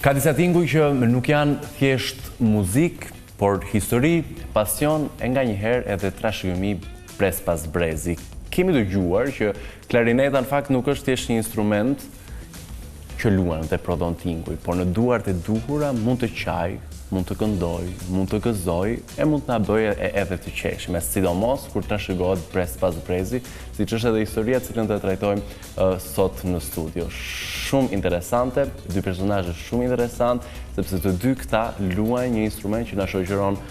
Ka disa tinguj që nuk janë thjesht muzik, por histori, pasion, e nga njëherë edhe trashëgimi pres pas brezi. Kemi dëgjuar që klarineta në fakt nuk është thjesht një instrument që luan dhe prodhon tinguj, por në duart e duhura mund të qaj, mund të këndoj, mund të gëzoj, e mund të na bëjë edhe të qeshim, sidomos kur trashëgohet pres pas brezi, siç është edhe historia cilën të trajtojmë sot në studio. Shumë interesante, dy personazhe shumë interesant, sepse të dy këta luajnë një instrument që na shoqëron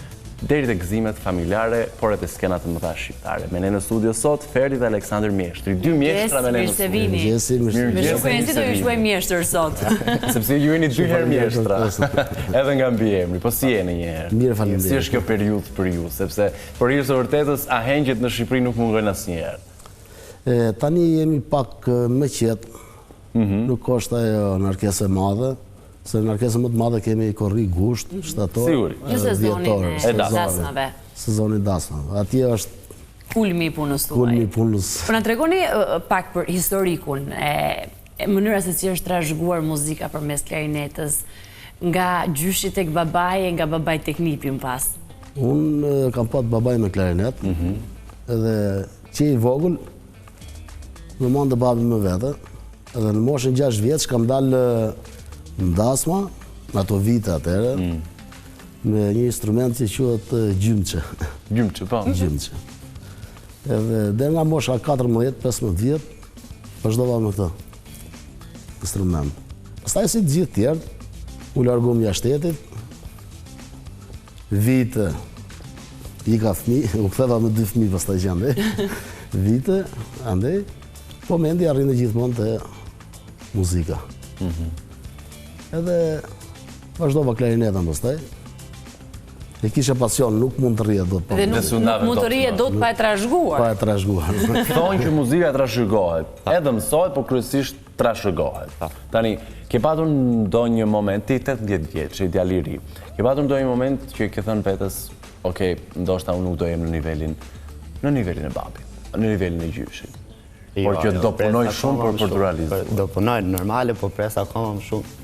deri te gëzimet familjare, por edhe skenat më dha shqiptare. Me ne në studio sot, Ferdi dhe Aleksandër Mjeshtri. Dy mjeshtra me ne në studio. Me shukurinë do ju shkruaj mjeshtër sot. Sepse ju jeni dy herë mjeshtra. Edhe nga mbiemri, po si jeni një herë? Mirë, faleminderit. Si është kjo periudhë për ju? Sepse për hir të vërtetës, ahengjet në Shqipëri nuk mungojnë asnjëherë. Tani jemi pak më qetë. Nuk është ajo narkesë e madhe. Se në narkesën më të madhe kemi korri gusht, shtator, dhjetor, sezoni dasmave. Atje është kulmi i punës tuaj. Kulmi i punës. Po na tregoni pak për historikun e mënyra se si është trashëguar muzika përmes klarinetës, nga gjyshi tek babai e nga babai tek nipi më pas. Unë kam pat babaj me klarinet, edhe që i vogël, më mandë babi me vete, edhe në moshën 6 vjeç kam dalë në dasma, në ato vite atëre, me një instrument që quhet gjymçe. Gjymçe, po. Gjymçe. Edhe dhe nga mosha 14-15 vjet, vazhdova me këtë instrument. Pastaj si të gjithë tjerë, u largum jashtë shtetit, vite, i ka fëmijë, u ktheva me 2 fëmijë pastaj që andej. Vite, andej, po mendi arrinte gjithmonë te muzika. Edhe vazhdova klarinetën pastaj. E kisha pasion, nuk mund të rrihet dot. Dhe nuk mund të rrihet dot pa e trashëguar. Pa e trashëguar. Thonë që muzika trashëgohet, edhe mësohet, por kryesisht trashëgohet. Tani, ke patur ndonjë moment, ti 18 vjeç, ideal i ri. Ke patur ndonjë moment që ke thënë vetes, okay, ndoshta unë nuk do jem në nivelin e babit, në nivelin e gjyshit. Por që do punoj shumë për të realizuar. Do punoj normale, po pres akoma më shumë.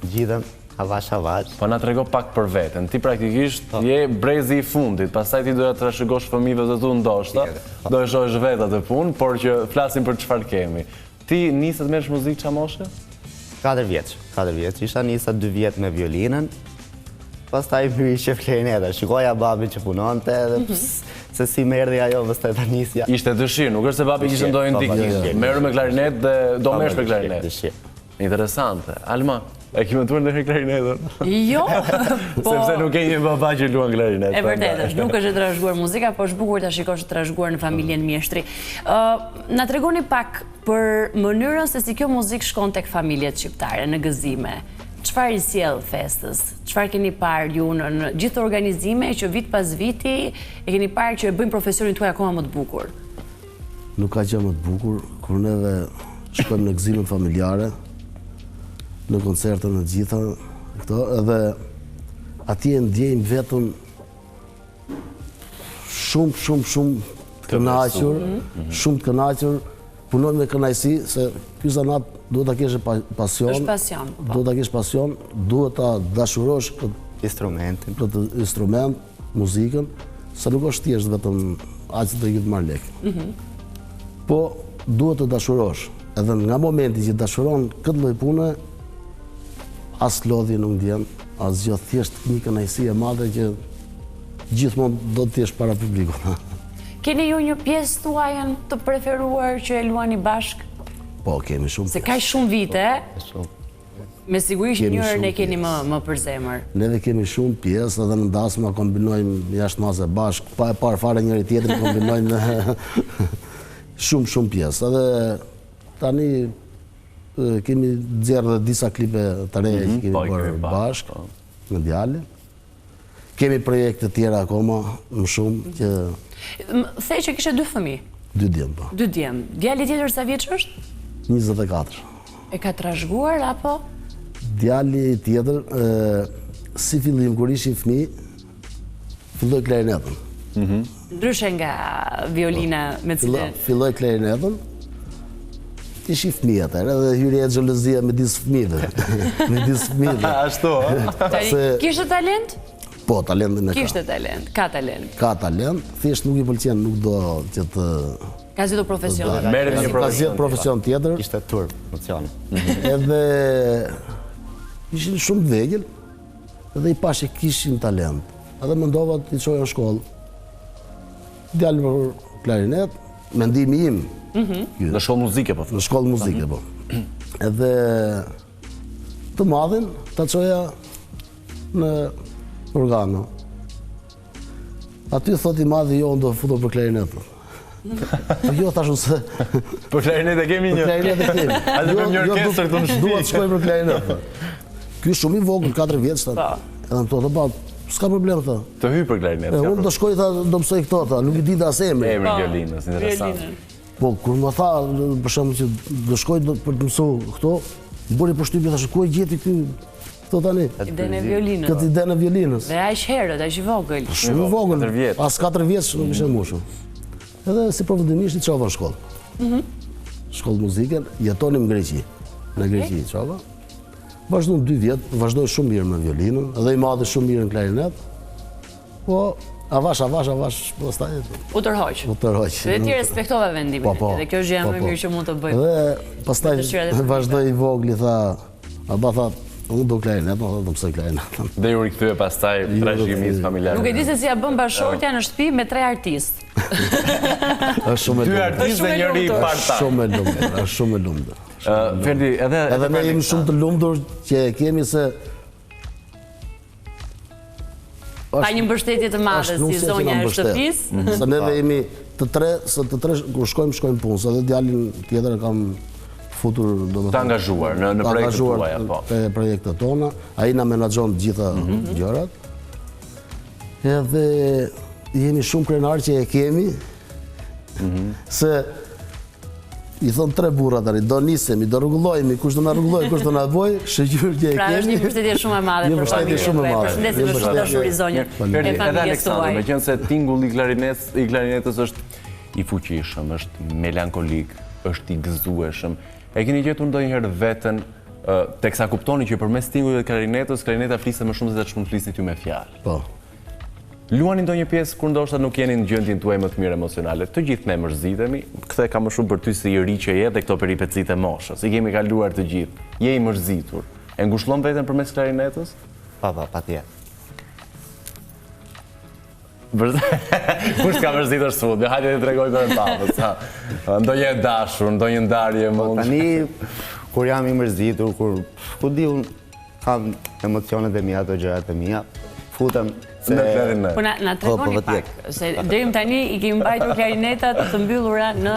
Gjithëm, avash. Po na trego pak për veten. Ti praktikisht je brezi i fundit, pastaj ti doja të trashëgosh fëmijëve të tu ndoshta, do e shohësh vetat e punë, por që flasim për çfarë kemi. Ti nise të merresh muzikë çfarë moshe? 4 vjeç. Isha nisa 2 vjet me violinën. Pastaj hyri shef klarineta. Shikoja babin që punonte edhe se si më erdhi ajo pastaj ta nisja. Ishte dëshirë, nuk është se babi kishte ndonjë ndikë. Merr me klarinet dhe do merresh me klarinet. Interesante. Alma, e ke mentuar ndonjë klarinetën? Jo, po... Sepse nuk e një baba që luan klarinet. E vërtetë është, nuk është e trashëguar muzika, po është bukur ta shikosh të trashëguar në familjen Mjeshtri. Na tregoni pak për mënyrën se si kjo muzikë shkon tek familjet shqiptare në gëzime. Çfarë i sjell festës? Çfarë keni parë ju në gjithë organizime që vit pas viti e keni parë që e bëjnë profesionin tuaj akoma më të bukur? Nuk ka gjë më të bukur kur neve shkojmë në gëzimet familjare, në koncerte në gjitha këto, edhe atje ndjejmë vetëm shumë të kënaqur, shumë të kënaqur, punojmë me kënaqësi, se ky zanat duhet ta kesh pasion. Është pasion. Duhet ta kesh pasion, duhet ta dashurosh instrumentin, këtë instrument, muzikën, se nuk është thjesht vetëm aq të gjithë marr lek. Po duhet të dashurosh. Edhe nga momenti që dashuron këtë lloj pune, as lodhje nuk ndjen, asgjë, thjesht një kënaqësi e madhe që gjithmonë do të jesh para publikut. Keni ju një pjesë tuaj të preferuar që e luani bashk? Po, kemi shumë. Se ka shumë vite, me sigurisht njërën e keni më për zemër. Neve kemi shumë pjesë, edhe në dasma kombinojmë jashtë mase bashk, pa e parë fare njëri tjetrin kombinojmë shumë pjesë. Edhe tani kemi nxjerrë dhe disa klipe të reja që kemi bërë bashk në djalin. Kemi projekte tjera akoma, më shumë që... Thej që kishe 2 fëmijë? 2 djemë, po. 2 djemë. Djali tjetër sa vjeç është? 24. E ka trashëguar, apo? Djali tjetër, si fillim, kur ishin fëmijë, filloi klarinetën. Ndryshe nga violina me cilën... Filloi klarinetën, ishi fëmijë atëherë edhe hyrje e xhelozia me disë fëmijëve. Ashtu, Kishte talent? Po, talentin e ka. Kishte talent, ka talent. Ka talent, thjesht nuk i pëlqen, nuk do që të... Ka zgjedhur profesion. merret një Ka zgjedhur profesion tjetër. Ishte turp, emocion. Edhe ishin shumë të vegjël, edhe i pash që kishin talent. Edhe mendova të i çoja në shkollë. Djalin për klarinet, mendimi im. në shkollë muzike, po. Në shkollë muzike, po. Edhe të madhin ta çoja në organo. Aty thot i madhi jo, unë do futur për klarinet. Po jo, thashun se... Për klarinet e kemi një... Klarinet e kemi. Hajde bëjmë një orkestër këtu në shtëpi. Dua të shkoj për klarinet. Ky shumë i vogël, 4 vjeç, tha. Edhe më thotë, "Pa, s'ka problem, tha. Të hyj për klarinet. Unë do shkoj, tha, do mësoj këto, tha, nuk i di as emrin." Emri violinës, interesant. Po, kur më tha, për shembull që do shkoj për të mësuar këto, bëri përshtypje, thashë, ku e gjeti ky këto tani? Idenë e violinës. Këtë idenë e violinës. Dhe aq herët, aq i vogël. Shumë i vogël. 4 vjeç. As 4 vjeç nuk ishte mbushur. Edhe si provodimisht i çova në shkollë. Shkollë muzike, jetonim në Greqi. Në Greqi i çova. Vazhdoj 2 vjet, vazhdoj shumë mirë me violinën, edhe i madhi shumë mirë në klarinet. Po, avash, pastaj U tërhoq. u tërhoq. Dhe ti respektova vendimin. Po. Dhe kjo është gjë më Po. mirë që mund të bëj. Dhe pastaj dëshirat e vazhdoi i vogli, tha, Alba tha, unë do klarinet, do mësoj klarinet. Dhe ju rikthye pastaj trashëgimisë familjare. Nuk e di se si ja bën bashortja në shtëpi me 3 artistë. Është shumë e Dy lumtur. artistë dhe njëri part-time. Shumë e lumtur, është shumë e lumtur. Ferdi, Edhe ne jemi shumë të lumtur që e kemi se Pa një mbështetje të madhe është si nusja që na zonja e mbështet. shtëpisë. Se neve jemi të tre, kur shkojmë punë, se edhe djalin tjetër e kam futur, të angazhuar në projektet tuaja, po. Te projektet tona, ai na menaxhon të gjitha gjërat. Edhe jemi shumë krenar që e kemi, se i thon 3 burra tani, do nisemi, do rregullohemi, kush do na rregullojë, kush do na bëj, shëgjyr që e Pra kemi. është një mbështetje shumë e madhe Një për mbështetje familjen. shumë e madhe. Përshëndesim me shumë dashuri zonjën Ferdi, e edhe familjes Aleksandr, tuaj. meqense tingulli i klarinetës është i fuqishëm, është melankolik, është i gëzueshëm. E keni gjetur ndonjëherë veten teksa kuptoni që përmes tingullit të klarinetës, klarineta flisë më shumë se ç'mund flisni ty me fjalë. Po. Luani ndonjë pjesë kur ndoshta nuk jeni në gjendjen tuaj më të mirë emocionale. Të gjithë ne mërzitemi, këtë ka më shumë për ty se i ri që je dhe këto peripecitë e moshës. I kemi kaluar të gjithë. Je i mërzitur. E ngushëllon veten përmes klarinetës? Patjetër. Kush ka mërzitur sfut? Hajde të tregoj për papës. Ndonjë e dashur, ndonjë ndarje më unë. Tani, kur jam i mërzitur, ku di unë kam emocionet e mia, ato gjërat e mia, futem se... Në klarinet. Po na tregoni pak, se deri më tani i kemi mbajtur klarinetat të mbyllura në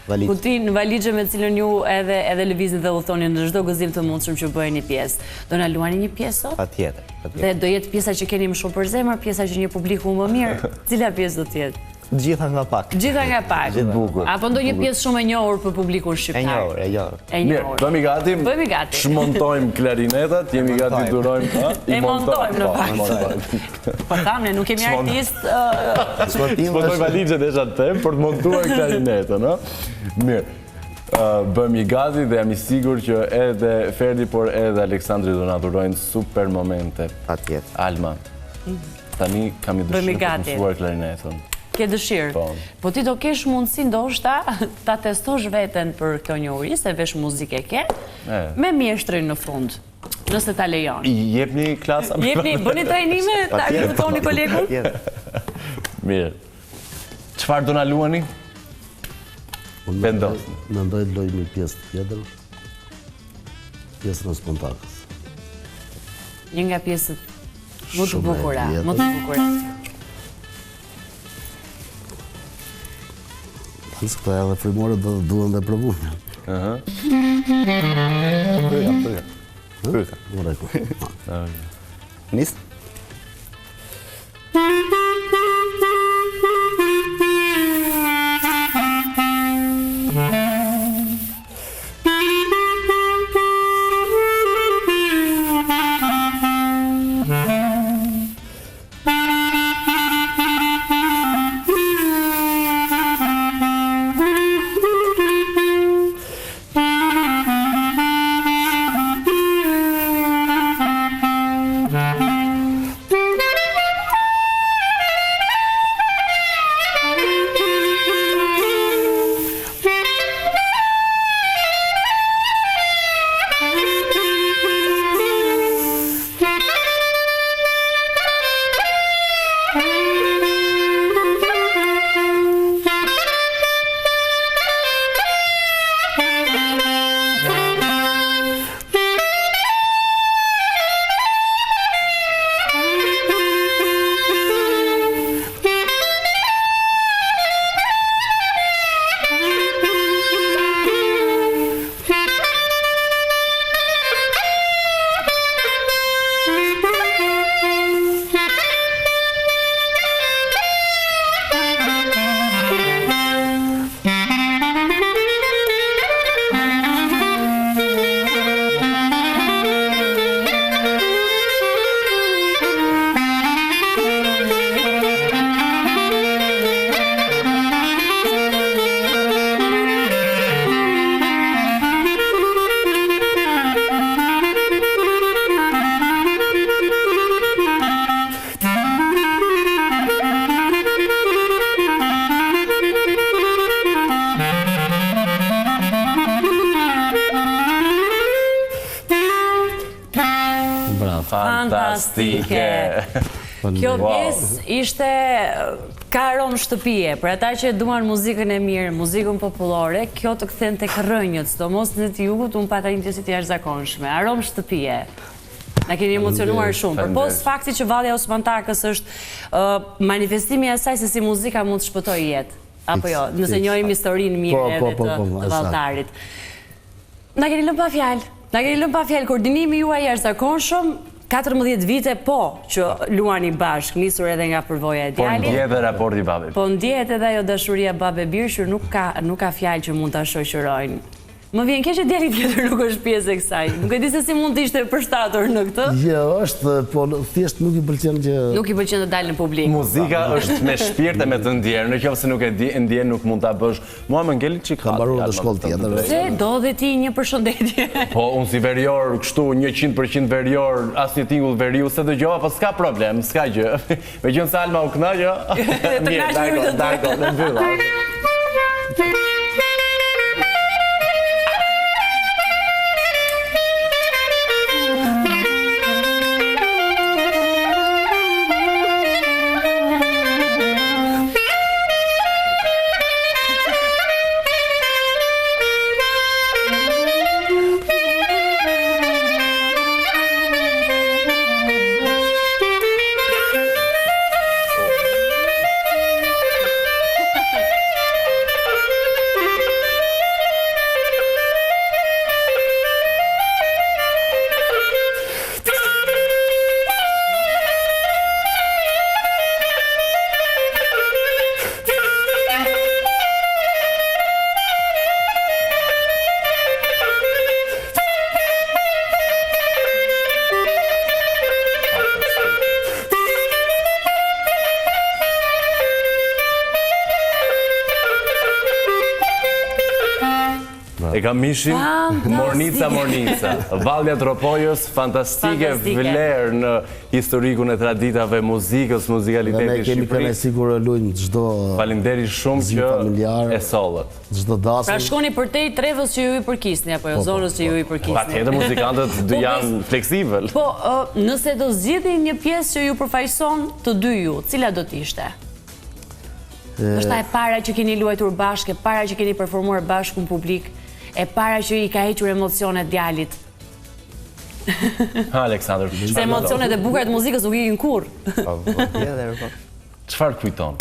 kutinë, në valixhe me cilën ju edhe lëvizni dhe udhtoni në çdo gëzim të mundshëm që bëheni pjesë. Do na luani një pjesë sot? Patjetër. Dhe do jetë pjesa që keni më shumë për zemër, pjesa që një publiku më mirë. Cila pjesë do të jetë? Gjitha nga pak. Gjitha nga pak. Gjithë bukur. Apo ndonjë pjesë shumë e njohur për publikun shqiptar? E njohur. E Mirë, njohur. bëhemi gati. Bëhemi gati. Shmontojmë klarinetat, jemi gati të durojmë. E montojmë në fakt. montojmë. Po thamë, nuk kemi artist. Shmontoj valixhet e shatë tem për të montuar klarinetën, ë? Mirë. Bëhemi gati dhe jam i sigurt që edhe Ferdi, por edhe Aleksandri do na dhurojnë super momente. Patjetër. Alma, tani kam i Bëhemi dëshirë për të gati. mësuar klarinetën. Ke dëshirë. Po. Po ti do kesh mundësi ndoshta ta testosh veten për këtë njohuri, se vesh muzike ke, me mjeshtrin në fund, nëse ta lejon. I jepni klasa? Jepni, bëni trajnime, ta rikëtoni kolegun? Mirë. Çfarë do na luani? Vendosni. Mendoj të loj një pjesë tjetër, pjesën e spontakës. Një nga pjesët më të Shumë e bukura, vjetër. më të bukura. Nësë këta edhe frimore duhen dhe provume. Pyeta. Nis? fantastike. Kjo pjesë ishte ka aromë shtëpie, për ata që duan muzikën e mirë, muzikën popullore, kjo të kthen tek rrënjët, sidomos në të jugut, unë pata intensiteti të jashtëzakonshme. Aromë shtëpie. Na keni emocionuar shumë. Përpos fakti që Valli Osman Takës është manifestimi i asaj se si muzika mund të shpëtojë jetë. Apo jo, nëse njohim historinë mirë edhe të valltarit. Na keni lënë pa fjalë. Na keni lënë pa fjalë, koordinimi juaj i jashtëzakonshëm, 14 vite që luani bashkë, nisur edhe nga përvoja e djalit. Po ndjehet edhe raporti babe. Po ndjehet edhe ajo dashuria babe-birë që nuk ka fjalë që mund ta shoqërojnë. Më vjen keq që djali tjetër nuk është pjesë e kësaj. Nuk e di se si mund të ishte përshtatur në këtë. Jo, është, po thjesht nuk i pëlqen që... Nuk i pëlqen të dalë në publik. Muzika është me shpirt e me të ndjerë. Nëse nuk e ndjen, nuk mund ta bësh. Mua më ngeli çik. Ka mbaruar në shkollë tjetër. Se do dhe ti një përshëndetje. Po unë si verior, kështu 100% verior, asnjë tingull veriu se dëgjova, po s'ka problem, s'ka gjë. Megjithëse Alma u kënaqë. Mirë, dakor, në mbyll. E kam mishin Mornica, Valli Atropojës, fantastike vlerë në historikun e traditave muzikës, muzikalitetit Shqipërisë. Ne kemi kënaqësi kur luajmë çdo. Faleminderit shumë që e sollët. Çdo dasëm. Pra shkoni përtej trevës që ju i përkisni apo jo zonës që ju i përkisni. Patjetër muzikantët janë fleksibël. Po, nëse do zgjidhni një pjesë që ju përfaqëson të dy ju, cila do të ishte? Është e para që keni luajtur bashkë, e para që keni performuar bashkë në publik, e para që i ka hequr emocionet djalit. Aleksandr. Se emocionet e bukura të muzikës nuk ikin kurrë. Çfarë kujton?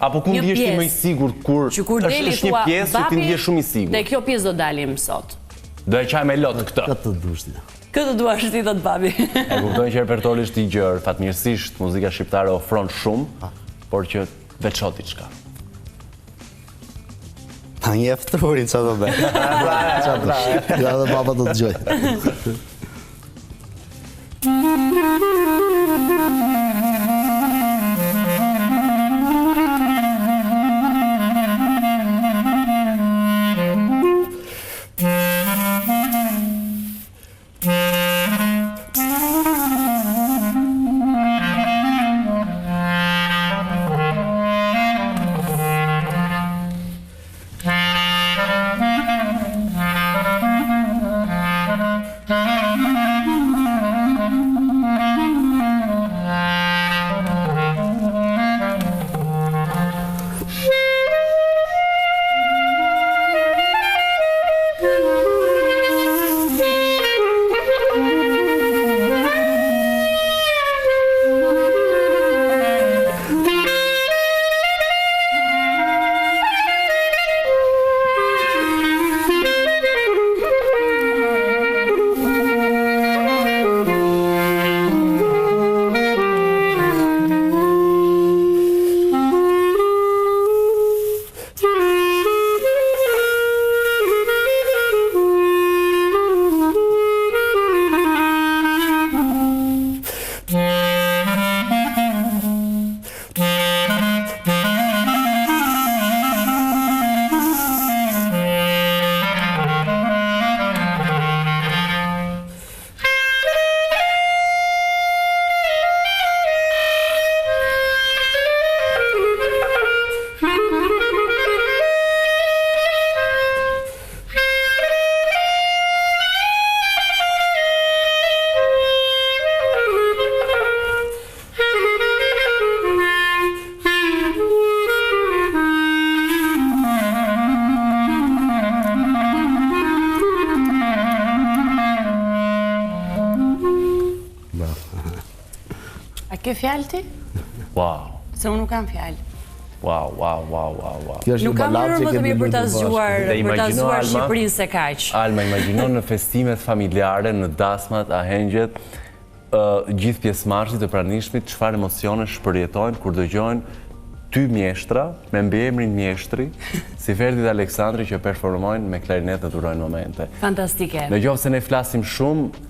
Apo ku ndihesh ti më i sigurt kur është një pjesë që ti ndihesh shumë i sigurt? Dhe kjo pjesë do dalim sot. Do e qaj me lot këtë. Këtë dushti. Këtë duash ti thot babi. E kuptojnë që repertori është i gjerë, fatmirësisht muzika shqiptare ofron shumë, por që veço diçka. Ta njef trurin që do be. Ja dhe baba do të gjoj. ke fjalë ti? Wow. Se unë nuk kam fjalë. Wow. Kjo është Nuk një kam balancë mënyrë më të mirë për ta zgjuar Alma, Shqipërinë se kaq. Alma, imagjino në festimet familjare, në dasmat, ahengjet, gjithë pjesëmarrësit e pranishmit, çfarë emocione shpërjetojnë kur dëgjojnë ty mjeshtra, me mbiemrin mjeshtri, si Ferdi dhe Aleksandri që performojnë me klarinet dhe durojnë momente. Fantastike. Në qoftë se ne flasim shumë,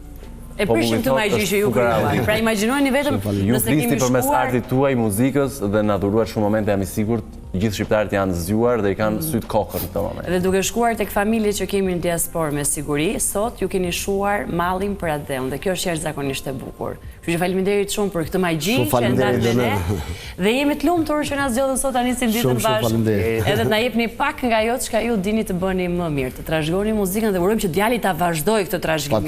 E prishim të magji që ju krijuar. Pra imagjinojeni vetëm ju nëse kemi flisni përmes shkuar artit tuaj, muzikës dhe na dhuruar shumë momente, jam i sigurt gjithë shqiptarët janë zgjuar dhe i kanë syt kokën në këtë moment. Dhe duke shkuar tek familjet që kemi në diasporë me siguri, sot ju keni shuar mallin për atë dheun dhe kjo është jashtëzakonisht e bukur. Kështu që faleminderit shumë për këtë magji që ndat me ne. Dhe jemi të lumtur që na zgjodhën sot tani si ditën bashkë. Edhe të na jepni pak nga ajo çka ju dini të bëni më mirë, të trashëgoni muzikën dhe urojmë që djali ta vazhdojë këtë trashëgim.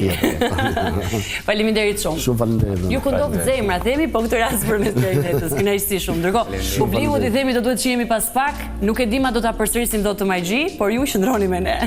Faleminderit shumë. Shumë faleminderit. Ju këndoft zemra, themi, po këtë rast përmes klarinetes. Kënaqësi shumë. Ndërkohë, publiku i themi do duhet shihemi pas pak. Nuk e di ma do ta përsërisim dot të magji, por ju qëndroni me ne.